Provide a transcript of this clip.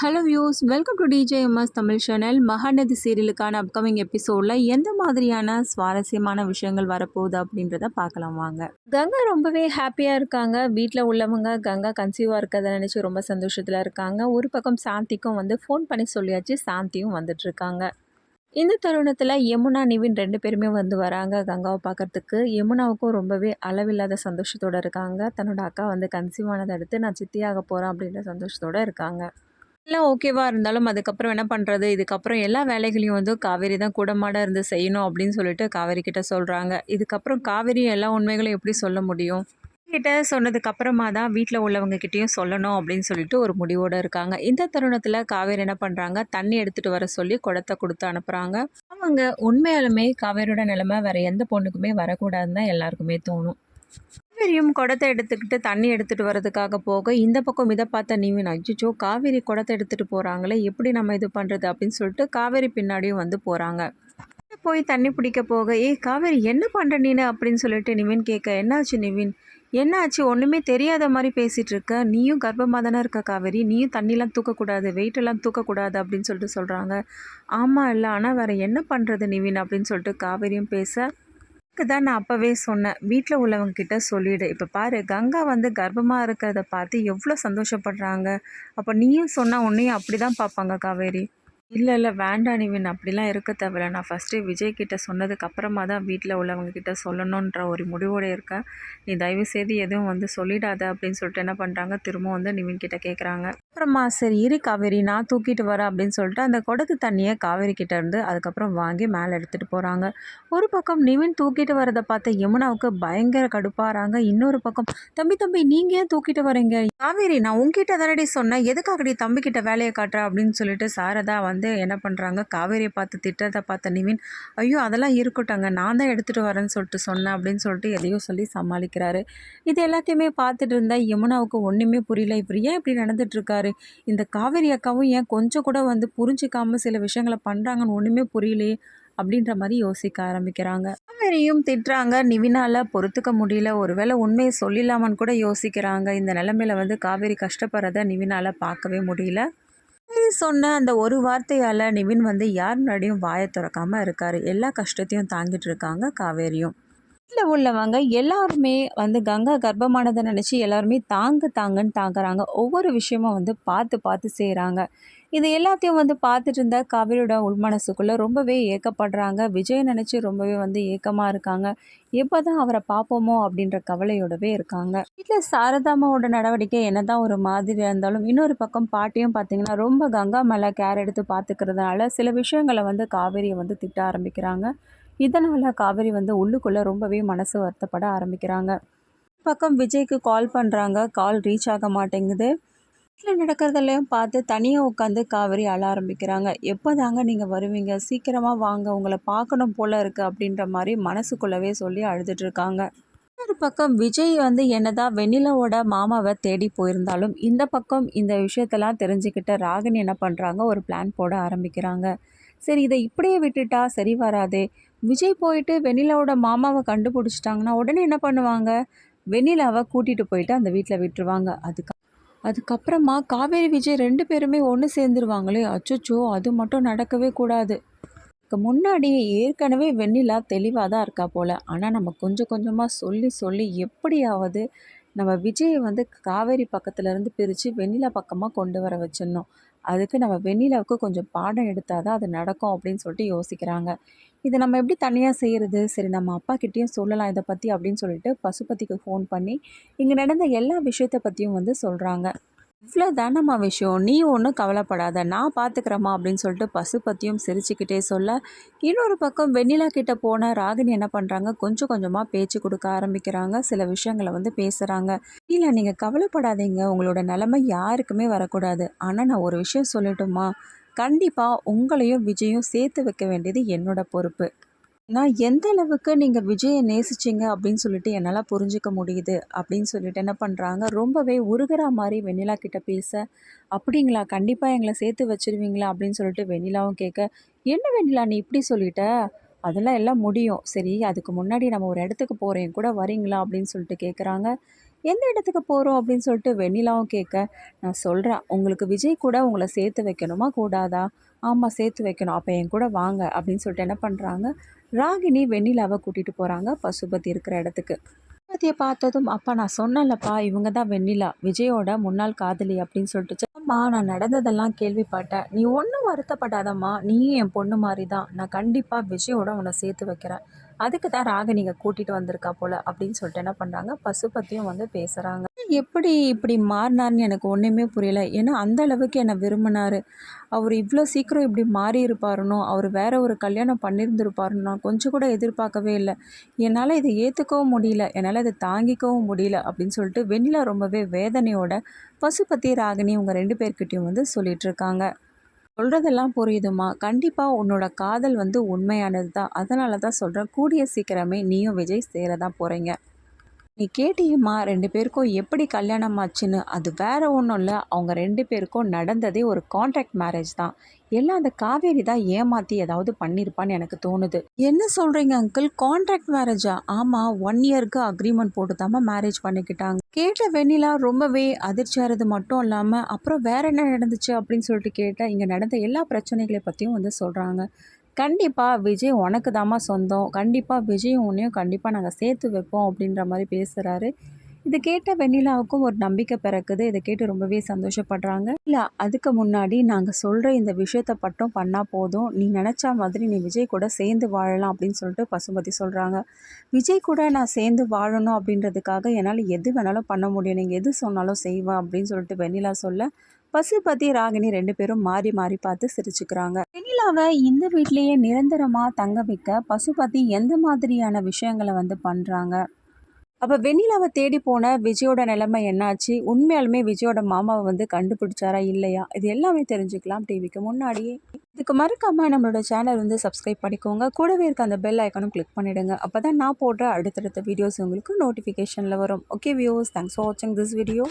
Hello views, welcome to DJMS Tamil channel. Mahanadhi சீரியலுக்கான upcoming எபிசோடில் எந்த மாதிரியான சுவாரஸ்யமான விஷயங்கள் வரப்போகுது அப்படின்றத பார்க்கலாம் வாங்க. கங்கா ரொம்பவே ஹாப்பியாக இருக்காங்க. வீட்டில் உள்ளவங்க கங்கா கன்சீவாக இருக்கிறத நினச்சி ரொம்ப சந்தோஷத்தில் இருக்காங்க. ஒரு பக்கம் சாந்திக்கும் ஃபோன் பண்ணி சொல்லியாச்சு. சாந்தியும் வந்துட்டுருக்காங்க. இந்த தருணத்தில் யமுனா நிவின் ரெண்டு பேருமே வராங்க கங்காவை பார்க்கறதுக்கு. யமுனாவுக்கும் ரொம்பவே அளவில்லாத சந்தோஷத்தோடு இருக்காங்க. தன்னோட அக்கா கன்சீவ் ஆனதை அடுத்து நான் சித்தியாக போகிறேன் அப்படின்ற சந்தோஷத்தோடு இருக்காங்க. எல்லாம் ஓகேவா இருந்தாலும் அதுக்கப்புறம் என்ன பண்ணுறது, இதுக்கப்புறம் எல்லா வேலைகளையும் காவேரி தான் கூடமாட இருந்து செய்யணும் அப்படின்னு சொல்லிட்டு காவேரி கிட்ட சொல்கிறாங்க. இதுக்கப்புறம் காவேரி எல்லா உண்மைகளையும் எப்படி சொல்ல முடியும்? கிட்ட சொன்னதுக்கு அப்புறமா தான் வீட்டில் உள்ளவங்க கிட்டேயும் சொல்லணும் அப்படின்னு சொல்லிட்டு ஒரு முடிவோடு இருக்காங்க. இந்த தருணத்தில் காவேரி என்ன பண்ணுறாங்க, தண்ணி எடுத்துகிட்டு வர சொல்லி குடத்தை கொடுத்து அனுப்புகிறாங்க. அவங்க உண்மையாலுமே காவேரியோட நிலைமை வேறு எந்த பொண்ணுக்குமே வரக்கூடாதுன்னு தான் எல்லாருக்குமே தோணும். காவேரியும் குடத்தை எடுத்துக்கிட்டு தண்ணி எடுத்துகிட்டு வரதுக்காக போக இந்த பக்கம் இதை பார்த்த நிவின், அஜிச்சோ காவேரி குடத்தை எடுத்துகிட்டு போகிறாங்களே, எப்படி நம்ம இது பண்ணுறது அப்படின்னு சொல்லிட்டு காவேரி பின்னாடியும் போகிறாங்க. போய் தண்ணி பிடிக்க போக, காவேரி என்ன பண்ணுற நீனு அப்படின்னு சொல்லிட்டு நிவின் கேட்க, என்னாச்சு நிவின், என்னாச்சு, ஒன்றுமே தெரியாத மாதிரி பேசிகிட்டு இருக்க, நீயும் கர்ப்பமாக தானே இருக்க காவேரி, நீயும் தண்ணிலாம் தூக்கக்கூடாது, வெயிட்டெல்லாம் தூக்கக்கூடாது அப்படின்னு சொல்லிட்டு சொல்கிறாங்க. ஆமாம் இல்லை, ஆனால் வேறு என்ன பண்ணுறது நிவின் அப்படின்னு சொல்லிட்டு காவேரியும் பேச, தான் நான் அப்போவே சொன்னேன், வீட்டில் உள்ளவங்க கிட்ட சொல்லிவிடு. இப்போ பாரு, கங்கா கர்ப்பமாக இருக்கிறத பார்த்து எவ்வளோ சந்தோஷப்படுறாங்க. அப்போ நீயும் சொன்னால் உன்னையும் அப்படி தான் பார்ப்பாங்க காவேரி. இல்லை இல்லை வேண்டாம் நிவின், அப்படிலாம் இருக்க தேவையில்ல. நான் ஃபஸ்ட்டு விஜய் கிட்ட சொன்னதுக்கு அப்புறமா தான் வீட்டில் உள்ளவங்க கிட்ட சொல்லணுன்ற ஒரு முடிவோடு இருக்கேன். நீ தயவுசெய்து எதுவும் சொல்லிடாத அப்படின்னு சொல்லிட்டு என்ன பண்ணுறாங்க, திரும்ப நிவின் கிட்ட கேட்குறாங்க. அப்புறமா சரி இரு காவேரி, நான் தூக்கிட்டு வரேன் அப்படின்னு சொல்லிட்டு அந்த குடத்து தண்ணியை காவேரி கிட்ட இருந்து அதுக்கப்புறம் வாங்கி மேலே எடுத்துகிட்டு போகிறாங்க. ஒரு பக்கம் நிவின் தூக்கிட்டு வரதை பார்த்த யமுனாவுக்கு பயங்கர கடுப்பாகிறாங்க. இன்னொரு பக்கம், தம்பி தம்பி நீங்கள் ஏன் தூக்கிட்டு வரீங்க? காவேரி, நான் உங்ககிட்ட தானடி சொன்னேன், எதுக்காகடி தம்பிக்கிட்ட வேலையை காட்டுற அப்படின்னு சொல்லிட்டு சாரதா என்ன பண்ணுறாங்க, காவேரியை பார்த்து திட்டத்தை பார்த்த நிவின், ஐயோ அதெல்லாம் இருக்கட்டும்ங்க, நான் தான் எடுத்துகிட்டு வரேன்னு சொல்லிட்டு சொன்னேன் அப்படின்னு சொல்லிட்டு எதையோ சொல்லி சமாளிக்கிறாரு. இது எல்லாத்தையுமே பார்த்துட்டு இருந்தால் யமுனாவுக்கு ஒன்றுமே புரியல. இவர் ஏன் இப்படி நடந்துட்டுருக்காரு, இந்த காவேரி அக்காவும் ஏன் கொஞ்சம் கூட புரிஞ்சிக்காமல் சில விஷயங்களை பண்ணுறாங்கன்னு ஒன்றுமே புரியலையே அப்படின்ற மாதிரி யோசிக்க ஆரம்பிக்கிறாங்க. காவேரியும் திட்டுறாங்க. நிவினால் பொறுத்துக்க முடியல, ஒருவேளை உண்மையை சொல்லிடலாமான்னு கூட யோசிக்கிறாங்க. இந்த நிலைமையில காவேரி கஷ்டப்படுறத நிவினால் பார்க்கவே முடியல. சொன்ன அந்த ஒரு வார்த்தையால் நிவின் யார் முன்னாடியும் வாயை திறக்காமல் இருக்கார். எல்லா கஷ்டத்தையும் தாங்கிட்டு இருக்காங்க காவேரியும். வீட்டில் உள்ளவங்க எல்லாருமே கங்கா கர்ப்பமானதை நினச்சி எல்லாருமே தாங்கன்னு தாங்குறாங்க. ஒவ்வொரு விஷயமும் பார்த்து பார்த்து செய்கிறாங்க. இது எல்லாத்தையும் பார்த்துட்டு இருந்தா காவேரியோட உள்மனசுக்குள்ளே ரொம்பவே ஏக்கப்படுறாங்க. விஜய் நினச்சி ரொம்பவே ஏக்கமாக இருக்காங்க. எப்போ தான் அவரை பார்ப்போமோ அப்படின்ற கவலையோடவே இருக்காங்க. வீட்டில் சாரதாமாவோட நடவடிக்கை என்ன தான் ஒரு மாதிரி இருந்தாலும், இன்னொரு பக்கம் பாட்டியும் பார்த்திங்கன்னா ரொம்ப கங்கா மேலே கேர் எடுத்து பார்த்துக்கிறதுனால சில விஷயங்களை காவேரியை திட்ட ஆரம்பிக்கிறாங்க. இதனால் காவேரி உள்ளுக்குள்ளே ரொம்பவே மனசு வருத்தப்பட ஆரம்பிக்கிறாங்க. பக்கம் விஜய்க்கு கால் பண்ணுறாங்க, கால் ரீச் ஆக மாட்டேங்குது. வீட்டில் நடக்கிறதெல்லாம் பார்த்து தனியாக உட்காந்து காவேரி அழ ஆரம்பிக்கிறாங்க. எப்போ தாங்க நீங்கள் வருவீங்க, சீக்கிரமாக வாங்க, உங்களை பார்க்கணும் போல் இருக்குது அப்படின்ற மாதிரி மனசுக்குள்ளவே சொல்லி அழுதுட்ருக்காங்க. ஒரு பக்கம் விஜய் என்னதான் வெண்ணிலாவோட மாமாவை தேடி போயிருந்தாலும் இந்த பக்கம் இந்த விஷயத்தெல்லாம் தெரிஞ்சுக்கிட்ட ராகினி என்ன பண்ணுறாங்க, ஒரு பிளான் போட ஆரம்பிக்கிறாங்க. சரி இதை இப்படியே விட்டுட்டா சரி வராதே, விஜய் போயிட்டு வெண்ணிலாவோட மாமாவை கண்டுபிடிச்சிட்டாங்கன்னா உடனே என்ன பண்ணுவாங்க, வெண்ணிலாவை கூட்டிகிட்டு போயிட்டு அந்த வீட்டில் விட்டுருவாங்க. அதுக்கப்புறமா காவேரி விஜய் ரெண்டு பேருமே ஒன்று சேர்ந்துருவாங்களே, அச்சோ அது மட்டும் நடக்கவே கூடாது. இதுக்கு முன்னாடி ஏற்கனவே வெண்ணிலா தெளிவாக தான் இருக்கா போல். ஆனால் நம்ம கொஞ்சம் கொஞ்சமாக சொல்லி சொல்லி எப்படியாவது நம்ம விஜயை காவேரி பக்கத்துலேருந்து பிரித்து வெண்ணிலா பக்கமாக கொண்டு வர வச்சிடணும். அதுக்கு நம்ம வெண்ணிலாவுக்கு கொஞ்சம் பாடம் எடுத்தால் தான் அது நடக்கும் அப்படின்னு சொல்லிட்டு யோசிக்கிறாங்க. இதை நம்ம எப்படி தனியாக செய்கிறது, சரி நம்ம அப்பா கிட்டேயும் சொல்லலாம் இதை பற்றி அப்படின்னு சொல்லிட்டு பசுபதிக்கு ஃபோன் பண்ணி இங்கே நடந்த எல்லா விஷயத்தை பற்றியும் சொல்கிறாங்க. இவ்வளோ தானம்மா விஷயம், நீ ஒன்றும் கவலைப்படாத, நான் பார்த்துக்கிறேம்மா அப்படின்னு சொல்லிட்டு பசுபதியும் சிரிச்சுக்கிட்டே சொல்ல, இன்னொரு பக்கம் வெண்ணிலா கிட்டே போன ராகினி என்ன பண்ணுறாங்க, கொஞ்சம் கொஞ்சமாக பேச்சு கொடுக்க ஆரம்பிக்கிறாங்க. சில விஷயங்களை பேசுகிறாங்க. இல்லை நீங்கள் கவலைப்படாதீங்க, உங்களோட நிலைமை யாருக்குமே வரக்கூடாது. ஆனால் நான் ஒரு விஷயம் சொல்லட்டுமா, கண்டிப்பாக உங்களையும் விஜயும் சேர்த்து வைக்க வேண்டியது என்னோட பொறுப்பு. நான் எந்த அளவுக்கு நீங்கள் விஜயை நேசிச்சிங்க அப்படின்னு சொல்லிட்டு என்னால் புரிஞ்சிக்க முடியுது அப்படின்னு சொல்லிட்டு என்ன பண்ணுறாங்க, ரொம்பவே உருகிற மாதிரி வெண்ணிலா கிட்ட பேச, அப்படிங்களா, கண்டிப்பாக எங்களை சேர்த்து வச்சுருவீங்களா அப்படின்னு சொல்லிட்டு வெண்ணிலாவும் கேட்க, என்ன வெண்ணிலா நீ இப்படி சொல்லிட்ட, அதெல்லாம் எல்லாம் முடியும், சரி அதுக்கு முன்னாடி நம்ம ஒரு இடத்துக்கு போகிறேன் கூட வரீங்களா அப்படின்னு சொல்லிட்டு கேட்குறாங்க. எந்த இடத்துக்கு போகிறோம் அப்படின்னு சொல்லிட்டு வெண்ணிலாவும் கேட்க, நான் சொல்கிறேன் உங்களுக்கு விஜய் கூட உங்களை சேர்த்து வைக்கணுமா கூடாதா? ஆமாம் சேர்த்து வைக்கணும். அப்போ என் கூட வாங்க அப்படின்னு சொல்லிட்டு என்ன பண்ணுறாங்க, ராகினி வெண்ணிலாவை கூட்டிகிட்டு போகிறாங்க பசுபதி இருக்கிற இடத்துக்கு. பசுபதியை பார்த்ததும், அப்பா நான் சொன்னேன்லப்பா இவங்க தான் வெண்ணிலா, விஜயோட முன்னாள் காதலி அப்படின்னு சொல்லிட்டு. அம்மா நான் நடந்ததெல்லாம் கேள்விப்பட்டேன். நீ ஒன்றும் வருத்தப்படாதம்மா, நீயும் என் பொண்ணு மாதிரி தான். நான் கண்டிப்பாக விஜயோட உன்னை சேர்த்து வைக்கிறேன். அதுக்கு தான் ராகினிங்க கூட்டிகிட்டு வந்திருக்கா போல அப்படின்னு சொல்லிட்டு என்ன பண்ணுறாங்க, பசுபதியும் வந்து பேசுகிறாங்க. எப்படி இப்படி மாறினார்னு எனக்கு ஒன்றுமே புரியல. ஏன்னா அந்த அளவுக்கு என்னை விரும்பினார். அவர் இவ்வளோ சீக்கிரம் இப்படி மாறி இருப்பாருனோ, அவர் வேற ஒரு கல்யாணம் பண்ணியிருந்திருப்பாருன்னு நான் கொஞ்சம் கூட எதிர்பார்க்கவே இல்லை. என்னால் இதை ஏற்றுக்கவும் முடியல, என்னால் இதை தாங்கிக்கவும் முடியல அப்படின்னு சொல்லிட்டு வெண்ணிலா ரொம்பவே வேதனையோட பசுபதி, ராகினி இவங்க 2 பேர்கிட்டயும் வந்து சொல்லிட்டு இருக்காங்க. சொல்கிறதெல்லாம் புரியுதுமா, கண்டிப்பாக உன்னோட காதல் வந்து உண்மையானது தான். அதனால தான் சொல்கிறேன், கூடிய சீக்கிரமே நீயும் விஜய் சேர தான் போகிறீங்க. நீ கேட்டியம்மா 2 பேருக்கும் எப்படி கல்யாணம் ஆச்சுன்னு, அது வேற ஒன்றும் இல்லை. அவங்க 2 பேருக்கும் நடந்ததே ஒரு கான்ட்ராக்ட் மேரேஜ் தான். எல்லாம் அந்த காவேரி தான் ஏமாற்றி ஏதாவது பண்ணியிருப்பான்னு எனக்கு தோணுது. என்ன சொல்கிறீங்க அங்கிள், கான்ட்ராக்ட் மேரேஜா? ஆமாம், 1 இயருக்கு அக்ரிமெண்ட் போட்டு தாம்மா மேரேஜ் பண்ணிக்கிட்டாங்க. கேட்ட வெண்ணிலா ரொம்பவே அதிர்ச்சியாகிறது மட்டும் இல்லாமல், அப்புறம் வேற என்ன நடந்துச்சு அப்படின்னு சொல்லிட்டு கேட்டால், இங்கே நடந்த எல்லா பிரச்சனைகளை பற்றியும் வந்து சொல்கிறாங்க. கண்டிப்பாக விஜய் உனக்கு தாம்மா சொந்தம், கண்டிப்பாக விஜயும் உன்னையும் கண்டிப்பாக நாங்கள் சேர்த்து வைப்போம் அப்படின்ற மாதிரி பேசுகிறாரு. இதை கேட்ட வெண்ணிலாவுக்கும் ஒரு நம்பிக்கை பிறக்குது. இதை கேட்டு ரொம்பவே சந்தோஷப்படுறாங்க. இல்லை அதுக்கு முன்னாடி நாங்கள் சொல்கிற இந்த விஷயத்த மட்டும் பண்ணால் போதும், நீ நினச்சா மாதிரி நீ விஜய் கூட சேர்ந்து வாழலாம் அப்படின்னு சொல்லிட்டு பசுபதி சொல்கிறாங்க. விஜய் கூட நான் சேர்ந்து வாழணும் அப்படின்றதுக்காக என்னால் எது வேணாலும் பண்ண முடியும், நீங்கள் எது சொன்னாலும் செய்வேன் அப்படின்னு சொல்லிட்டு வெண்ணிலா சொல்ல, பசுபதி, ராகினி 2 பேரும் மாறி மாறி பார்த்து சிரிச்சுக்கிறாங்க. வெண்ணிலாவை இந்த வீட்லேயே நிரந்தரமாக தங்க வைக்க பசுபதி எந்த மாதிரியான விஷயங்களை வந்து பண்ணுறாங்க? அப்போ வெண்ணிலாவை தேடி போன விஜயோட நிலைமை என்னாச்சு? உண்மையாலுமே விஜயோட மாமாவை வந்து கண்டுபிடிச்சாரா இல்லையா? இது எல்லாமே தெரிஞ்சுக்கலாம் டிவிக்கு முன்னாடியே. இதுக்கு மறக்காமல் நம்மளோட சேனல் வந்து சப்ஸ்கிரைப் பண்ணிக்கோங்க. கூடவே இருக்க அந்த பெல் ஐக்கானும் கிளிக் பண்ணிவிடுங்க. அப்போ தான் நான் போடுற அடுத்தடுத்த வீடியோஸ் உங்களுக்கு நோட்டிஃபிகேஷனில் வரும். ஓகே வியூவர்ஸ், தேங்க்ஸ் ஃபார் வாட்சிங் திஸ் வீடியோ.